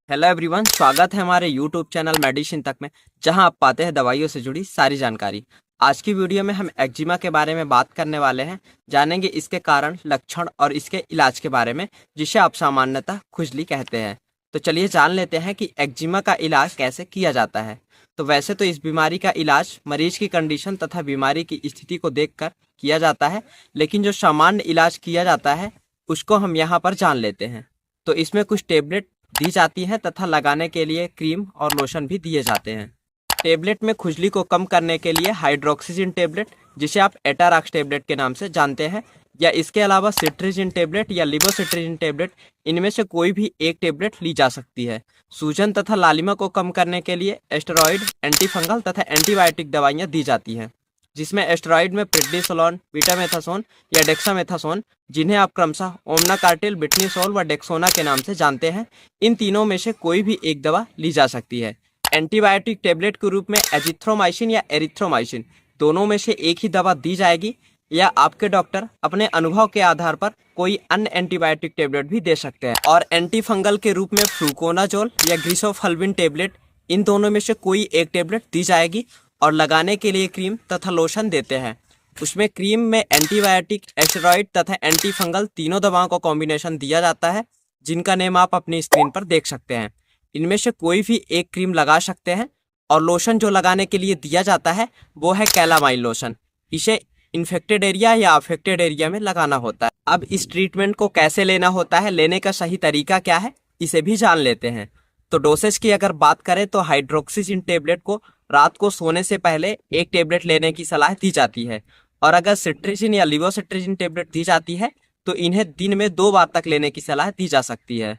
Hello everyone, स्वागत है हमारे यूट्यूब चैनल मेडिसिन तक में, जहां आप पाते हैं दवाइयों से जुड़ी सारी जानकारी। आज की वीडियो में हम एक्जिमा के बारे में बात करने वाले हैं। जानेंगे इसके कारण, लक्षण और इसके इलाज के बारे में, जिसे आप सामान्यतः खुजली कहते हैं। तो चलिए जान लेते हैं कि एक्जिमा का इलाज कैसे किया जाता है। तो वैसे तो इस बीमारी का इलाज मरीज की कंडीशन तथा बीमारी की स्थिति को देखकर किया जाता है, लेकिन जो सामान्य इलाज किया जाता है उसको हम यहाँ पर जान लेते हैं। तो इसमें कुछ टेबलेट दी जाती है तथा लगाने के लिए क्रीम और लोशन भी दिए जाते हैं। टेबलेट में खुजली को कम करने के लिए हाइड्रोक्सीजिन टेबलेट, जिसे आप एटारॉक्स टेबलेट के नाम से जानते हैं, या इसके अलावा सिट्रीजिन टेबलेट या लिवोसिट्रीजिन टेबलेट, इनमें से कोई भी एक टेबलेट ली जा सकती है। सूजन तथा लालिमा को कम करने के लिए एस्टेरॉइड, एंटीफंगल तथा एंटीबायोटिक दवाइयाँ दी जाती हैं, जिसमें एस्टेरॉइड में प्रेडनिसोलोन, बीटामेथासोन या डेक्सामेथासोन, जिन्हें आप क्रमशः ओमनाकार्टिल, बिटनिसोल व डेक्सोना के नाम से जानते हैं, इन तीनों में से कोई भी एक दवा ली जा सकती है। एंटीबायोटिक टेबलेट के रूप में एजिथ्रोमाइसिन या एरिथ्रोमाइसिन, दोनों में से एक ही दवा दी जाएगी, या आपके डॉक्टर अपने अनुभव के आधार पर कोई अन्य एंटीबायोटिक टेबलेट भी दे सकते हैं। और एंटीफंगल के रूप में फ्लूकोनाजोल या ग्रिसोफल्विन टेबलेट, इन दोनों में से कोई एक टेबलेट दी जाएगी। और लगाने के लिए क्रीम तथा लोशन देते हैं। उसमें क्रीम में एंटीबायोटिक, एस्टेरॉइड तथा एंटीफंगल तीनों दवाओं का कॉम्बिनेशन दिया जाता है, जिनका नेम आप अपनी स्क्रीन पर देख सकते हैं। इनमें से कोई भी एक क्रीम लगा सकते हैं। और लोशन जो लगाने के लिए दिया जाता है वो है कैलामाइन लोशन। इसे इन्फेक्टेड एरिया या अफेक्टेड एरिया में लगाना होता है। अब इस ट्रीटमेंट को कैसे लेना होता है, लेने का सही तरीका क्या है, इसे भी जान लेते हैं। तो डोसेज की अगर बात करें तो हाइड्रोक्सीजिन टेबलेट को रात को सोने से पहले एक टेबलेट लेने की सलाह दी जाती है। और अगर सिट्रीजिन या लिवोसिट्रीजिन टेबलेट दी जाती है तो इन्हें दिन में 2 बार तक लेने की सलाह दी जा सकती है।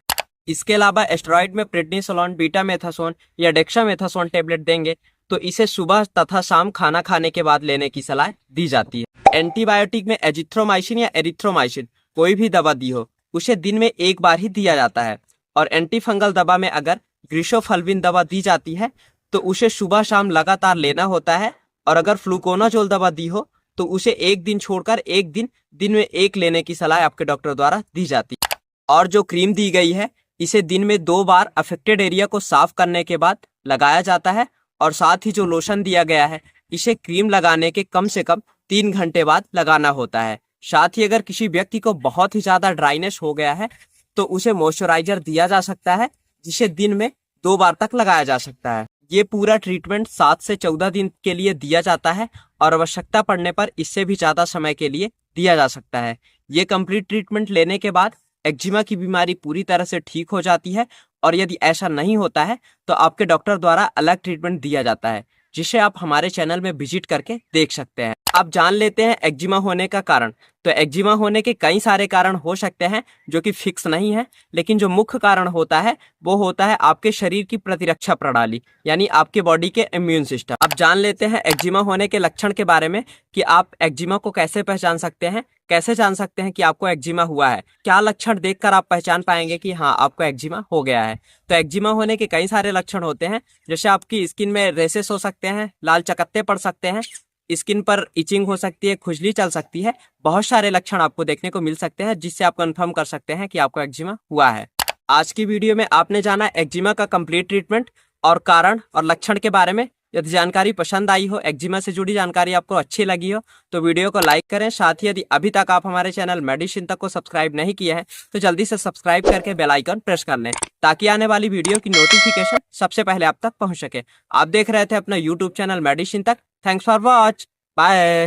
इसके अलावा एस्टेरॉइड में प्रेडनिसोलोन, बीटामेथासोन या डेक्सामेथासोन टेबलेट देंगे तो इसे सुबह तथा शाम खाना खाने के बाद लेने की सलाह दी जाती है। एंटीबायोटिक में एजिथ्रोमाइसिन या एरिथ्रोमाइसिन, कोई भी दवा दी हो उसे दिन में एक बार ही दिया जाता है। और एंटीफंगल दवा में अगर ग्रिसोफल्विन दवा दी जाती है तो उसे सुबह शाम लगातार लेना होता है। और अगर फ्लूकोनाजोल दवा दी हो तो उसे एक दिन छोड़कर एक दिन में एक लेने की सलाह आपके डॉक्टर द्वारा दी जाती है। और जो क्रीम दी गई है इसे दिन में 2 बार अफेक्टेड एरिया को साफ करने के बाद लगाया जाता है। और साथ ही जो लोशन दिया गया है इसे क्रीम लगाने के कम से कम 3 घंटे बाद लगाना होता है। साथ ही अगर किसी व्यक्ति को बहुत ही ज्यादा ड्राइनेस हो गया है तो उसे मॉइस्चराइजर दिया जा सकता है, जिसे दिन में 2 बार तक लगाया जा सकता है। ये पूरा ट्रीटमेंट 7 से 14 दिन के लिए दिया जाता है और आवश्यकता पड़ने पर इससे भी ज़्यादा समय के लिए दिया जा सकता है। ये कंप्लीट ट्रीटमेंट लेने के बाद एक्जिमा की बीमारी पूरी तरह से ठीक हो जाती है। और यदि ऐसा नहीं होता है तो आपके डॉक्टर द्वारा अलग ट्रीटमेंट दिया जाता है, जिसे आप हमारे चैनल में विजिट करके देख सकते हैं। अब जान लेते हैं एक्जिमा होने का कारण। तो एक्जिमा होने के कई सारे कारण हो सकते हैं जो कि फिक्स नहीं है, लेकिन जो मुख्य कारण होता है वो होता है आपके शरीर की प्रतिरक्षा प्रणाली, यानी आपके बॉडी के इम्यून सिस्टम। अब जान लेते हैं एक्जिमा होने के लक्षण के बारे में, कि आप एक्जिमा को कैसे पहचान सकते हैं, कैसे जान सकते हैं कि आपको एक्जिमा हुआ है, क्या लक्षण देखकर आप पहचान पाएंगे कि हाँ आपको एक्जिमा हो गया है। तो एक्जिमा होने के कई सारे लक्षण होते हैं, जैसे आपकी स्किन में रेसेस हो सकते हैं, लाल चकत्ते पड़ सकते हैं, स्किन पर इचिंग हो सकती है, खुजली चल सकती है। बहुत सारे लक्षण आपको देखने को मिल सकते हैं, जिससे आप कंफर्म कर सकते हैं कि आपको एक्जिमा हुआ है। आज की वीडियो में आपने जाना एक्जिमा का कंप्लीट ट्रीटमेंट और कारण और लक्षण के बारे में। यदि जानकारी पसंद आई हो, एक्जिमा से जुड़ी जानकारी आपको अच्छी लगी हो, तो वीडियो को लाइक करें। साथ ही यदि अभी तक आप हमारे चैनल मेडिसिन तक को सब्सक्राइब नहीं किया है तो जल्दी से सब्सक्राइब करके बेल आइकन प्रेस कर लें, ताकि आने वाली वीडियो की नोटिफिकेशन सबसे पहले आप तक पहुंच सके। आप देख रहे थे अपना यूट्यूब चैनल मेडिसिन तक। Thanks for watch, bye.